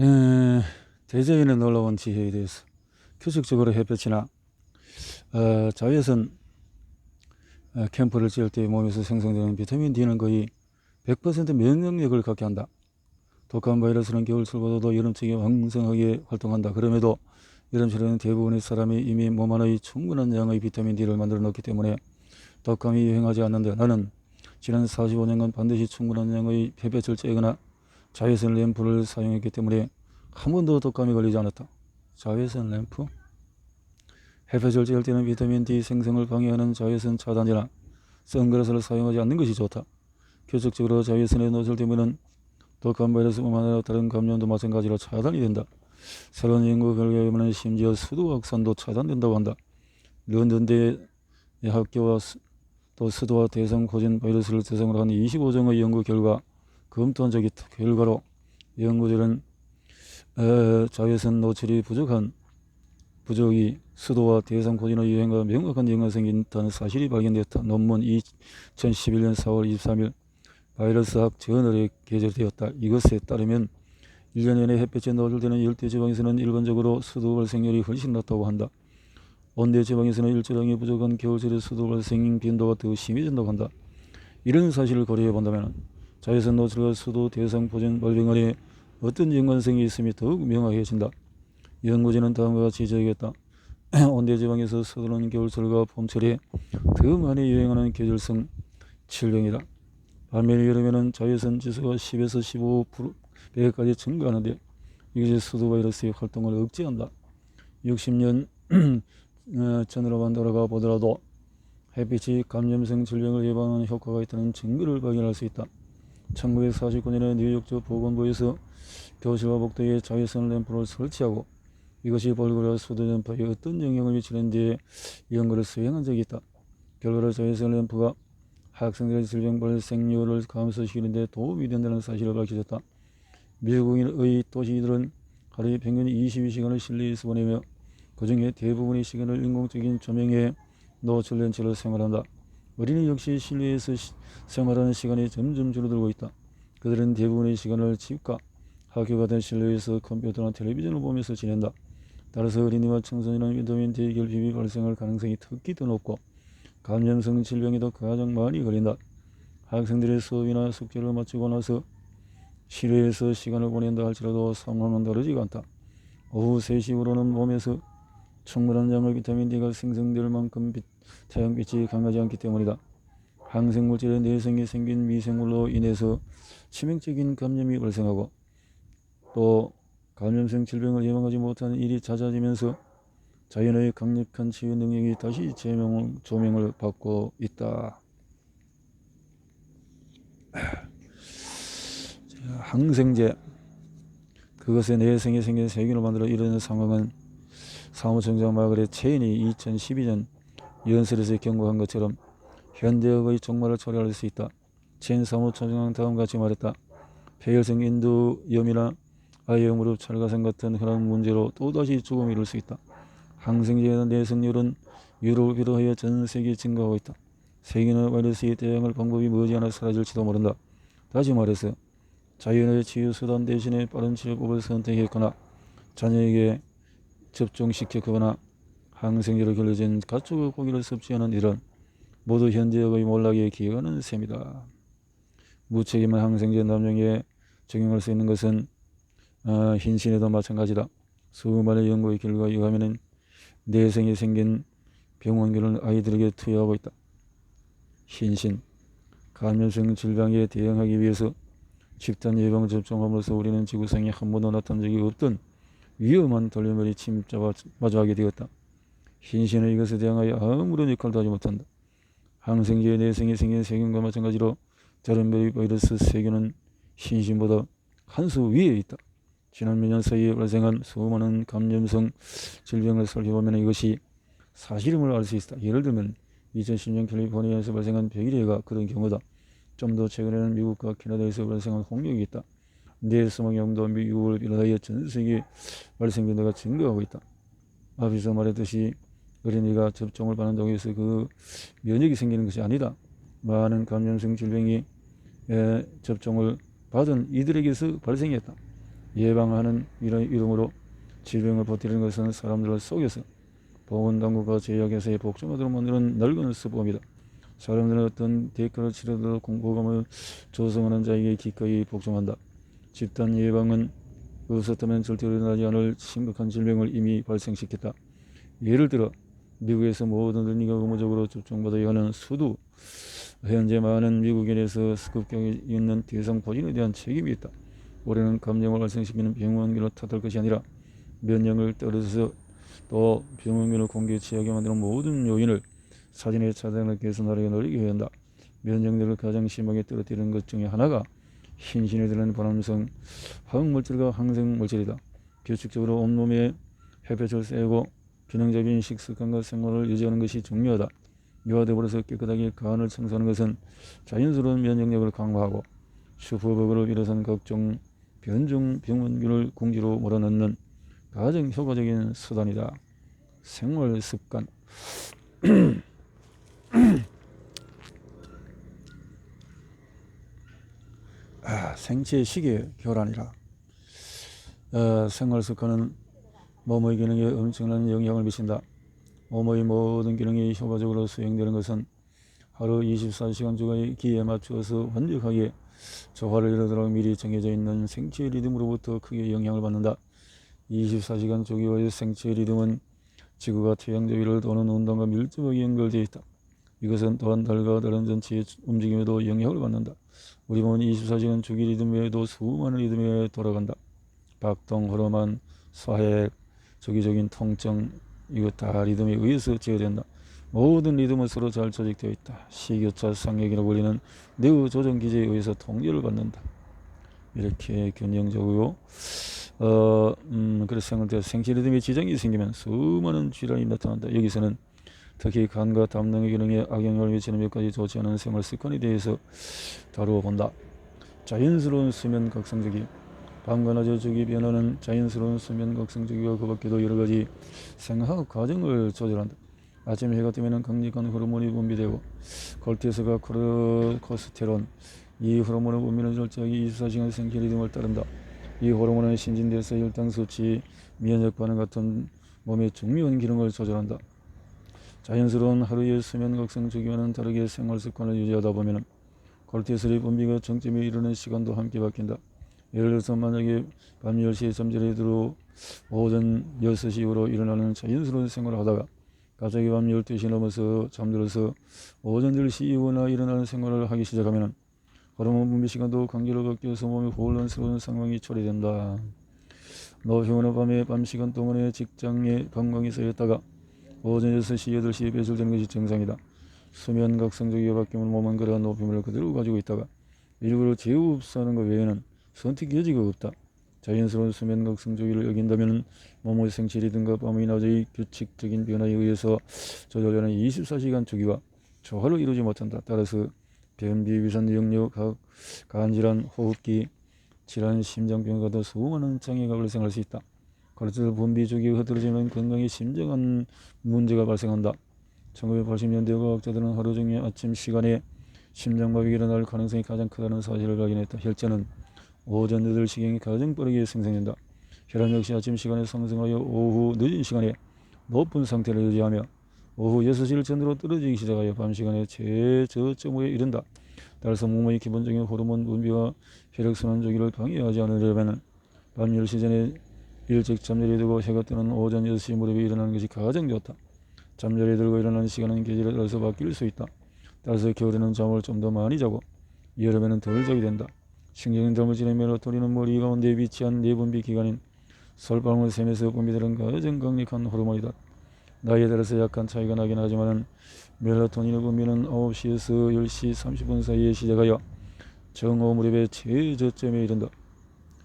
에, 대저인에 놀러온 지혜에 대해서 규칙적으로 햇볕이나 자외선 캠프를 지을 때 몸에서 생성되는 비타민 D는 거의 100% 면역력을 갖게 한다. 독감 바이러스는 겨울철보다도 여름철에 왕성하게 활동한다. 그럼에도 여름철에는 대부분의 사람이 이미 몸 안의 충분한 양의 비타민 D를 만들어 놓기 때문에 독감이 유행하지 않는다. 나는 지난 45년간 반드시 충분한 양의 햇볕을 쬐거나 자외선 램프를 사용했기 때문에 한 번도 독감이 걸리지 않았다. 자외선 램프? 햇볕을 쬐을 때는 비타민 D 생성을 방해하는 자외선 차단제나 선글라스를 사용하지 않는 것이 좋다. 규칙적으로 자외선에 노출되면 독감 바이러스뿐만 아니라 다른 감염도 마찬가지로 차단이 된다. 새로운 연구 결과에 의하면 심지어 수도 확산도 차단된다고 한다. 런던대 학교와 또 수도와 대상 고진 바이러스를 대상으로 한 25종의 연구 검토한 적이 있다. 결과로 연구자는 자외선 노출이 부족이 수도와 대상 고진의 유행과 명확한 연관성이 있다는 사실이 발견되었다. 논문 2011년 4월 23일 바이러스학 저널에 게재되었다. 이것에 따르면 1년 내내 햇볕에 노출되는 열대지방에서는 일반적으로 수도 발생률이 훨씬 낮다고 한다. 온대지방에서는 일조량이 부족한 겨울철에 수도 발생 빈도가 더 심해진다고 한다. 이런 사실을 고려해 본다면 자외선 노출과 수도 대상 보전 발병 간에 어떤 연관성이 있음이 더욱 명확해진다. 연구진은 다음과 같이 제기했다. 온대지방에서 서두르는 겨울철과 봄철에 더 많이 유행하는 계절성 질병이다. 반면에 여름에는 자외선 지수가 10에서 15배까지 증가하는데 이것이 수도 바이러스의 활동을 억제한다. 60년 전으로만 돌아가 보더라도 햇빛이 감염성 질병을 예방하는 효과가 있다는 증거를 발견할 수 있다. 1949년에 뉴욕주 보건부에서 교실과 복도에 자외선 램프를 설치하고 이것이 벌거리와 수도 전파에 어떤 영향을 미치는지에 연구를 수행한 적이 있다. 결과로 자외선 램프가 학생들의 질병 발생률을 감소시키는 데 도움이 된다는 사실을 밝혀졌다. 미국인의 도시들은 하루에 평균 22시간을 실내에서 보내며 그중에 대부분의 시간을 인공적인 조명에 노출된 채로 생활한다. 어린이 역시 실내에서 생활하는 시간이 점점 줄어들고 있다. 그들은 대부분의 시간을 집과 학교 같은 실내에서 컴퓨터나 텔레비전을 보면서 지낸다. 따라서 어린이와 청소년은 비타민 D 결핍이 발생할 가능성이 특히 더 높고 감염성 질병에도 가장 많이 걸린다. 학생들의 수업이나 숙제를 마치고 나서 실외에서 시간을 보낸다 할지라도 상황은 다르지가 않다. 오후 3시 이후로는 몸에서 충분한 양의 비타민 D가 생성될 만큼 태양빛이 강하지 않기 때문이다. 항생물질의 내성이 생긴 미생물로 인해서 치명적인 감염이 발생하고 또 감염성 질병을 예방하지 못하는 일이 잦아지면서 자연의 강력한 치유 능력이 다시 조명을 받고 있다. 항생제, 그것의 내성이 생긴 세균을 만들어 이르는 상황은 사무총장 마그렛 체인이 2012년 연설에서 경고한 것처럼 현대의학의 종말을 초래할 수 있다. 체인 사무총장은 다음과 같이 말했다. 폐혈성 인두염이나 아이의 무릎 찰가상 같은 혈압 문제로 또다시 죽음이 이룰 수 있다. 항생제의 내성률은 유럽을 비롯하여 전 세계에 증가하고 있다. 세균과 바이러스에 대응할 방법이 머지않아 사라질지도 모른다. 다시 말해서 자연의 치유수단 대신에 빠른 치료법을 선택했거나 자녀에게 접종시켰거나 항생제로 결려진 가축의 고기를 섭취하는 일은 모두 현대의학의 몰락에 기여하는 셈이다. 무책임한 항생제 남용에 적용할 수 있는 것은 흰신에도 마찬가지다. 수많은 연구의 결과에 의하면 내성이 생긴 병원균을 아이들에게 투여하고 있다. 흰신, 감염성 질병에 대응하기 위해서 집단 예방 접종함으로써 우리는 지구상에 한 번도 나타난 적이 없던 위험한 돌연변이 침입자마저 하게 되었다. 흰신은 이것에 대항하여 아무런 역할도 하지 못한다. 항생제의 내성이 생긴 세균과 마찬가지로 돌연변이 바이러스 세균은 흰신보다 한 수 위에 있다. 지난 몇 년 사이에 발생한 수많은 감염성 질병을 살펴보면 이것이 사실임을 알 수 있다. 예를 들면 2010년 캘리포니아에서 발생한 백일해가 그런 경우다. 좀 더 최근에는 미국과 캐나다에서 발생한 홍역이 있다. 뇌수막염도 미국을 비롯하여 전 세계 발생 빈도가 증가하고 있다. 앞에서 말했듯이 어린이가 접종을 받는다고 해서 그 면역이 생기는 것이 아니다. 많은 감염성 질병이 접종을 받은 이들에게서 발생했다. 예방하는 이름으로 질병을 퍼뜨리는 것은 사람들을 속여서 보건당국과 제약회사의 복종하도록 만드는 낡은 수법이다. 사람들은 어떤 대가를 치르도록 공포감을 조성하는 자에게 기꺼이 복종한다. 집단 예방은 없었다면 절대로 일어나지 않을 심각한 질병을 이미 발생시켰다. 예를 들어 미국에서 모든 어린이가 의무적으로 접종받아야 하는 수두, 현재 많은 미국인에서 급격히 있는 대상포진에 대한 책임이 있다. 올해는 감염을 발생시키는 병원균을 탓할 것이 아니라 면역을 떨어져서 또 병원균을 공기에 취하게 만드는 모든 요인을 사전에 차단하기 위해서 노력을 늘리게 한다. 면역력을 가장 심하게 떨어뜨리는 것 중에 하나가 흰신에 들어있는 발암성 화학물질과 항생물질이다. 규칙적으로 온몸에 햇볕을 쐬고 균형적인 식습관과 생활을 유지하는 것이 중요하다. 이와 더불어서 깨끗하게 간을 청소하는 것은 자연스러운 면역력을 강화하고 슈퍼버그를 비롯한 각종 변종 병원균을 공기로 몰아넣는 가장 효과적인 수단이다. 생활습관. 생체 시계 교란이라. 생활습관은 몸의 기능에 엄청난 영향을 미친다. 몸의 모든 기능이 효과적으로 수행되는 것은 하루 24시간 주기에 맞추어서 완벽하게 조화를 이루도록 미리 정해져 있는 생체 리듬으로부터 크게 영향을 받는다. 24시간 주기와의 생체 리듬은 지구가 태양 주위를 도는 운동과 밀접하게 연결되어 있다. 이것은 또한 달과 다른 전체의 움직임에도 영향을 받는다. 우리 몸은 24시간 주기 리듬 외에도 수많은 리듬에 돌아간다. 박동, 호르몬, 소화액, 주기적인 통증, 이것 다 리듬에 의해서 제어된다. 모든 리듬은 서로 잘 조직되어 있다. 식이요차 상액이라고 불리는 뇌의 조정 기제에 의해서 통제를 받는다. 이렇게 균형적으로 그래서 생체 리듬에 지장이 생기면 수많은 질환이 나타난다. 여기서는 특히 간과 담낭의 기능에 악영향을 미치는 몇 가지 좋지 않은 생활 습관에 대해서 다루어 본다. 자연스러운 수면 각성주기. 밤과 낮의 주기 변화는 자연스러운 수면 각성주기와 그 밖에도 여러 가지 생화학 과정을 조절한다. 아침 해가 뜨면 강력한 호르몬이 분비되고 콜티솔과 코르코스테론, 이 호르몬의 분비는 철저하게 24시간 생체 리듬을 따른다. 이 호르몬은 신진대사, 혈당 수치, 면역 반응 같은 몸의 중요한 기능을 조절한다. 자연스러운 하루의 수면 각성 주기와는 다르게 생활 습관을 유지하다 보면 콜티솔의 분비가 정점에 이르는 시간도 함께 바뀐다. 예를 들어서 만약에 밤 10시에 잠자리에 들어 오전 6시 이후로 일어나는 자연스러운 생활을 하다가 갑자기 밤 12시 넘어서 잠들어서 오전 10시 이후나 일어나는 생활을 하기 시작하면 호르몬 분비 시간도 강제로 바뀌어서 몸이 혼란스러운 상황이 초래된다. 노피곤은 밤에 밤 시간 동안에 직장에 건강이 쌓였다가 오전 6시, 8시에 배출되는 것이 정상이다. 수면 각성 주기가 바뀌면 몸은 그러한 노폐물을 그대로 가지고 있다가 일부러 재흡수하는 것 외에는 선택 여지가 없다. 자연스러운 수면 각성 주기를 어긴다면 몸의 생체 리듬과 밤의 낮의 규칙적인 변화에 의해서 조절되는 24시간 주기가 조화를 이루지 못한다. 따라서 변비, 위산, 역류, 간질환, 호흡기 질환, 심장병 같은 수많은 장애가 발생할 수 있다. 콜레스테롤 분비 주기가 흐트러지면 건강에 심각한 문제가 발생한다. 1980년대 과학자들은 하루 중에 아침 시간에 심장마비가 일어날 가능성이 가장 크다는 사실을 발견했다. 혈전은 오전 8시경에 가장 빠르게 생성된다. 혈압 역시 아침 시간에 상승하여 오후 늦은 시간에 높은 상태를 유지하며 오후 6시를 전후로 떨어지기 시작하여 밤 시간에 최저점에 이른다. 따라서 몸의 기본적인 호르몬 분비와 혈액순환 주기를 방해하지 않으려면 밤 10시 전에 일찍 잠자리에 들고 해가 뜨는 오전 6시 무렵에 일어나는 것이 가장 좋다. 잠자리에 들고 일어나는 시간은 계절에 따라서 바뀔 수 있다. 따라서 겨울에는 잠을 좀 더 많이 자고 여름에는 덜 자게 된다. 신경은 잠을 지내며 멜라토닌은 머리 가운데 위치한 내분비 기관인 솔방울 샘에서 분비되는 가장 강력한 호르몬이다. 나이에 따라서 약간 차이가 나긴 하지만 멜라토닌의 분비는 9시에서 10시 30분 사이에 시작하여 정오 무렵에 최저점에 이른다.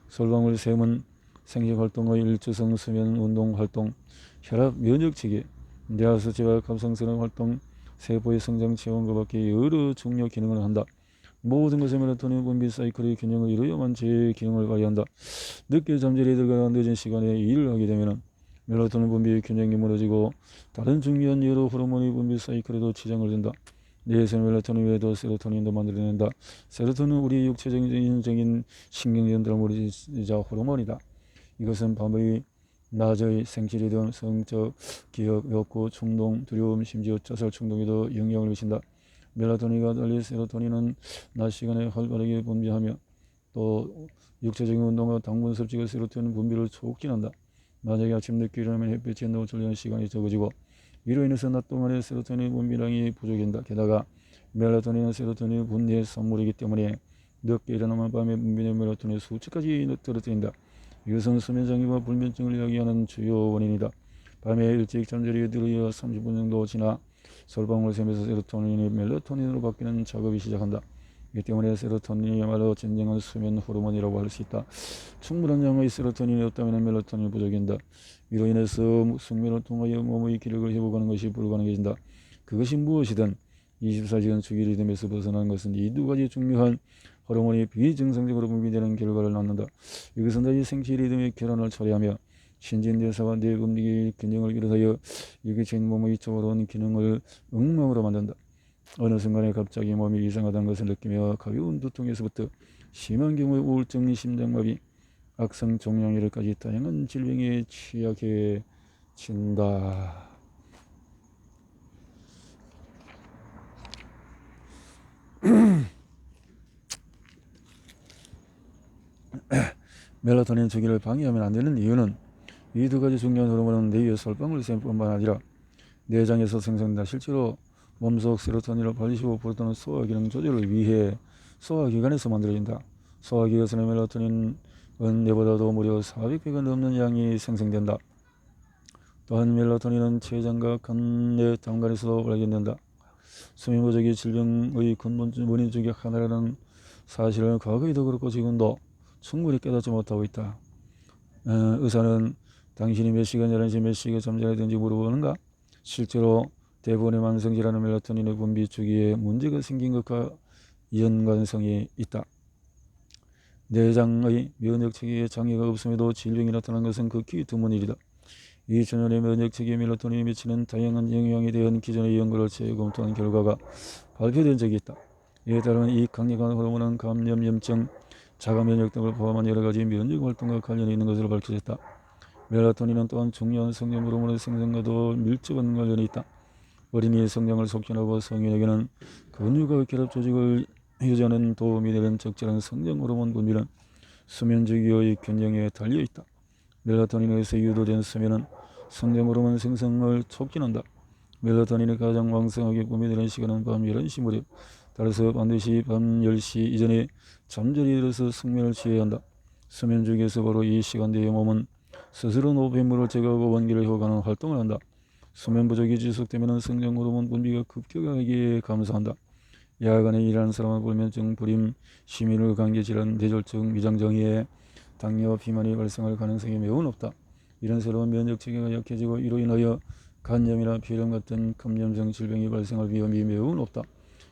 솔방울 샘은 생식활동의 일조성, 수면, 운동, 활동, 혈압, 면역체계, 뇌하수체와 갑상선의 활동, 세포의 성장, 체온과 밖에 여러 중요 기능을 한다. 모든 것의 멜라토닌 분비 사이클의 균형을 이루어야만 제 기능을 발휘한다. 늦게 잠자리에 들거나 늦은 시간에 일을 하게 되면 멜라토닌 분비의 균형이 무너지고 다른 중요한 여러 호르몬의 분비 사이클에도 지장을 준다. 뇌에서는 멜라토닌 외에도 세로토닌도 만들어낸다. 세로토닌은 우리 육체적인 신경전달물이자 호르몬이다. 이것은 밤의 낮의 생체 리듬, 성적, 기억, 욕구, 충동, 두려움, 심지어 자살 충동에도 영향을 미친다. 멜라토닌과 달리 세로토닌은 낮 시간에 활발하게 분비하며 또 육체적인 운동과 당분 섭취가 세로토닌 분비를 촉진한다. 낮에 아침 늦게 일어나면 햇빛에 노출되는 시간이 적어지고 이로 인해서 낮 동안의 세로토닌 분비량이 부족해진다. 게다가 멜라토닌은 세로토닌 분비의 산물이기 때문에 늦게 일어나면 밤에 분비된 멜라토닌 수치까지 떨어뜨린다. 이것은 수면장애와 불면증을 야기하는 주요 원인이다. 밤에 일찍 잠자리에 들어 30분 정도 지나 솔방울 샘에서 세로토닌이 멜라토닌으로 바뀌는 작업이 시작한다. 이 때문에 세로토닌이야말로 진정한 수면 호르몬이라고 할 수 있다. 충분한 양의 세로토닌이 없다면 멜라토닌이 부족해진다. 이로 인해서 숙면을 통하여 몸의 기력을 회복하는 것이 불가능해진다. 그것이 무엇이든 24시간 주기 리듬에서 벗어나는 것은 이 두 가지 중요한 호르몬이 비정상적으로 분비되는 결과를 낳는다. 이것은 이 생체 리듬의 결함을 처리하며 신진대사와 뇌 분비의 균형을 이루어서 유기체인 몸의 이쪽으로는 기능을 엉망으로 만든다. 어느 순간에 갑자기 몸이 이상하다는 것을 느끼며 가벼운 두통에서부터 심한 경우에 우울증, 심장마비, 악성 종양이라까지 다양한 질병에 취약해진다. 멜라토닌 주기를 방해하면 안 되는 이유는 이 두 가지 중요한 호르몬은 뇌의 솔방울 샘뿐만 아니라 내장에서 생성된다. 실제로 몸속 세로토닌을 85%는 소화기능 조절을 위해 소화기관에서 만들어진다. 소화기관에서 멜라토닌은 뇌보다도 무려 400배가 넘는 양이 생성된다. 또한 멜라토닌은 췌장과 간내 당간에서도 발견된다. 수면 부족이 질병의 근본 원인 중에 하나라는 사실은 과거에도 그렇고 지금도 충분히 깨닫지 못하고 있다. 의사는 당신이 몇 시간 자는지 몇 시간 잠자야 되는지 물어보는가? 실제로 대부분의 만성질환은 멜라토닌의 분비 주기에 문제가 생긴 것과 연관성이 있다. 내장의 면역체계에 장애가 없음에도 질병이 나타나는 것은 극히 드문 일이다. 2000년에 면역체계에 멜라토닌이 미치는 다양한 영향에 대한 기존의 연구를 재검토한 결과가 발표된 적이 있다. 이에 따르면 이 강력한 호르몬은 감염, 염증, 자가면역 등을 포함한 여러가지 면역활동과 관련이 있는 것으로 밝혀졌다. 멜라토닌은 또한 중요한 성장 호르몬의 생성과도 밀접한 관련이 있다. 어린이의 성장을 촉진하고 성인에게는 근육과 결합 조직을 유지하는 도움이 되는 적절한 성장 호르몬 분비는 수면 주기의 균형에 달려있다. 멜라토닌에서 유도된 수면은 성장 호르몬 생성을 촉진한다. 멜라토닌이 가장 왕성하게 분비되는 시간은 밤 11시 무렵. 따라서 반드시 밤 10시 이전에 잠자리에 들어서 숙면을 취해야 한다. 수면 주기에서 바로 이 시간대에 몸은 스스로 노폐물을 제거하고 원기를 회복하는 활동을 한다. 수면 부족이 지속되면 성장 호르몬 분비가 급격하게 감소한다. 야간에 일하는 사람은 불면증, 불임, 심혈 관계 질환, 뇌졸중, 위장장애, 당뇨, 비만이 발생할 가능성이 매우 높다. 이런 새로운 면역 체계가 약해지고 이로 인하여 간염이나 폐렴 같은 감염성 질병이 발생할 위험이 매우 높다.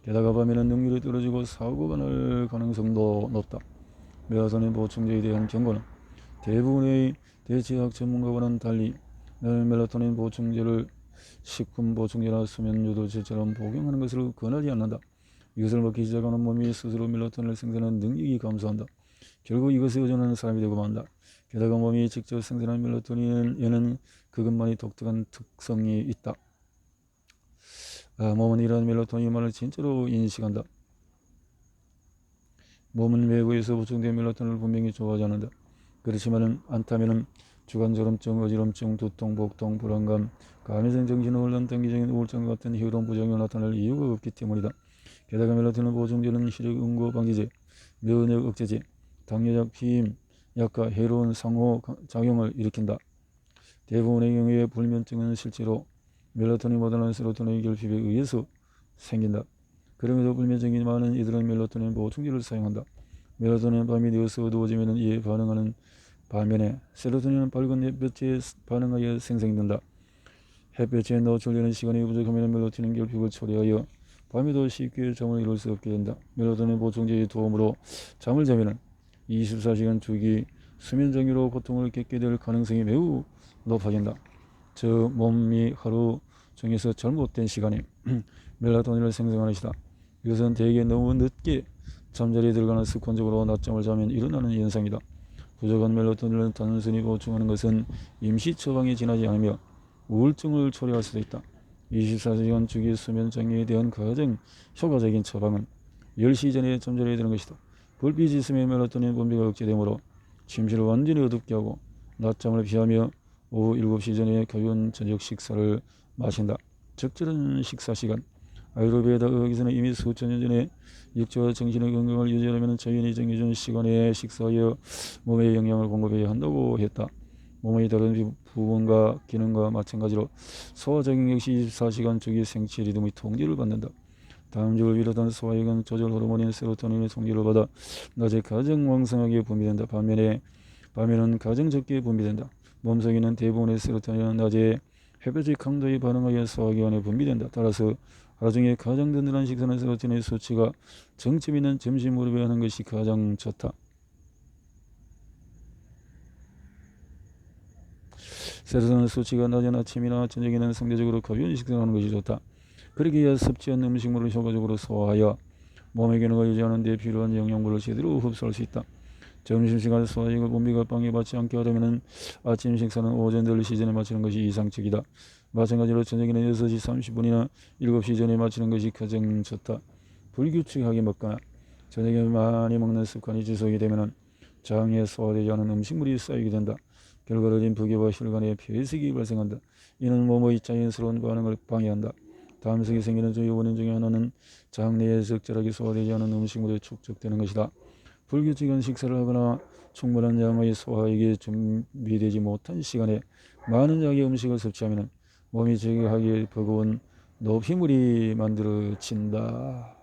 게다가 밤에는 능률이 떨어지고 사고가 날 가능성도 높다. 멜라토닌 보충제에 대한 경고는 대부분의 대체학 전문가와는 달리 멜라토닌 보충제를 식품 보충제나 수면 유도제처럼 복용하는 것을 권하지 않는다. 이것을 먹기 시작하는 몸이 스스로 멜라토닌을 생산하는 능력이 감소한다. 결국 이것에 의존하는 사람이 되고 만다. 게다가 몸이 직접 생산한 멜라토닌에는 그것만이 독특한 특성이 있다. 몸은 이러한 멜라토닌만을 진짜로 인식한다. 몸은 외부에서 보충된 멜라토닌을 분명히 좋아하지 않는다. 그렇지만 않다면 주간졸음증, 어지럼증, 두통, 복통, 불안감, 감염성 정신혼란, 단기적인 우울증 같은 희로운 부작용이 나타날 이유가 없기 때문이다. 게다가 멜라토닌 보충제는 시력 응고 방지제, 면역 억제제, 당뇨약, 피임, 약과 해로운 상호작용을 일으킨다. 대부분의 경우에 불면증은 실제로 멜라토닌보다는 세로토닌 결핍에 의해서 생긴다. 그럼에도 불면증이 많은 이들은 멜라토닌 보충제를 사용한다. 멜라토닌은 밤이 되어서 어두워지면 이에 반응하는 반면에 세로토닌은 밝은 햇볕에 반응하여 생성된다. 햇볕에 노출되는 시간이 부족하면 멜라토닌 결핍을 초래하여 밤에도 쉽게 잠을 이룰 수 없게 된다. 멜라토닌 보충제의 도움으로 잠을 자면 24시간 주기 수면 장애로 고통을 겪게 될 가능성이 매우 높아진다. 즉 몸이 하루 중에서 잘못된 시간에 멜라토닌을 생성하는 것이다. 이것은 대개 너무 늦게 잠자리에 들어가는 습관적으로 낮잠을 자면 일어나는 현상이다. 부족한 멜라토닌을 단순히 보충하는 것은 임시 처방에 지나지 않으며 우울증을 초래할 수도 있다. 24시간 주기 수면 장애에 대한 가장 효과적인 처방은 10시 전에 잠자리에 드는 것이다. 불빛이 있으면 멜라토닌 분비가 억제되므로 침실을 완전히 어둡게 하고 낮잠을 피하며 오후 7시 전에 가벼운 저녁 식사를 마신다. 적절한 식사 시간. 아유르베다 의학에서는 이미 수천 년 전에 육체와 정신의 건강을 유지하려면 자연이 정해준 시간에 식사하여 몸에 영양을 공급해야 한다고 했다. 몸의 다른 부분과 기능과 마찬가지로 소화작용 역시 24시간 주기 생체 리듬의 통제를 받는다. 다음주를 비롯한 소화기관 조절 호르몬인 세로토닌의 통제를 받아 낮에 가장 왕성하게 분비된다. 밤에는 가장 적게 분비된다. 몸속에 있는 대부분의 세로토닌은 낮에 햇볕의 강도에 반응하여 소화기관에 분비된다. 따라서 하루 중에 가장 든든한 식사는 세로토닌의 수치가 정점 있는 점심 무렵에 하는 것이 가장 좋다. 세로토닌 수치가 낮은 아침이나 저녁에는 상대적으로 가벼운 식사를 하는 것이 좋다. 그렇게 해야 섭취한 음식물을 효과적으로 소화하여 몸의 기능을 유지하는 데 필요한 영양분을 제대로 흡수할 수 있다. 점심시간 소화기관 분비가 방해받지 않게 하려면 아침 식사는 오전 10시 전에 마치는 것이 이상적이다. 마찬가지로 저녁에는 6시 30분이나 7시 전에 마치는 것이 가장 좋다. 불규칙하게 먹거나 저녁에 많이 먹는 습관이 지속이 되면 장에 소화되지 않은 음식물이 쌓이게 된다. 결과로 림프계와 혈관에 폐색이 발생한다. 이는 몸의 자연스러운 반응을 방해한다. 담석이 생기는 주요 원인 중에 하나는 장 내에 적절하게 소화되지 않은 음식물이 축적되는 것이다. 불규칙한 식사를 하거나 충분한 양의 소화액이 준비되지 못한 시간에 많은 양의 음식을 섭취하면 몸이 저격하기에 버거운 노폐물이 만들어진다.